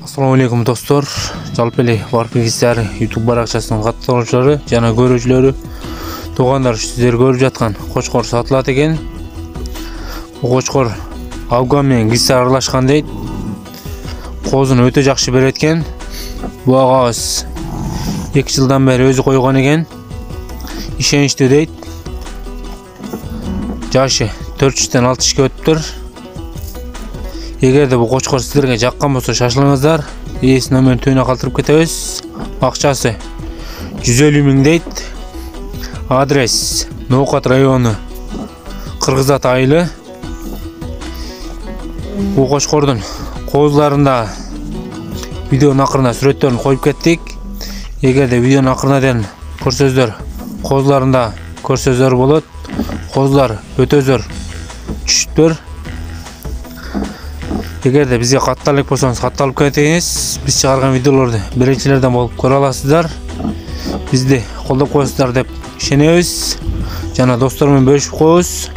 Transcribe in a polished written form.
Assalamu alaikum dostlar. Жалпы эле Барпигистер YouTube баракчасынын катталуучулары жана көрүүчүлөрү, туугандар, сиздер көрүп жаткан кочкор сатылат экен. Бул кочкор Афган менен гиссер аралашкан дейт. Козун өтө жакшы берет экен. Бул агабыз 2 жылдан бери өзү койгон экен. Ишеничтүү дейт. Жашы 400-тен 60-га өтүптүр. Эгерде бул кочкор сиздерге жаккан болсо шашылыңыздар. Ээсинин номерин төөнүнө калтырып кетебиз. Акчасы 150 миң дейт. Адрес Ноокат району, Кыргызат айылы. Бул кочкордун козуларында видеонун акырына сүрөттөрүн коюп кеттик. Эгерде видеонун акырына дейин көрсөздөр, козуларында көрсөздөр болот. Козулар өтө зор түшүптөр. Эгерде бизге катталып болсоңуз, катталып кетиңиз. Биз чыгарган видеолорду биринчилерден болуп көрө аласыздар. Бизди колдоп коесуздар деп ишенебиз. Жана достор менен бөлүшүп коебуз.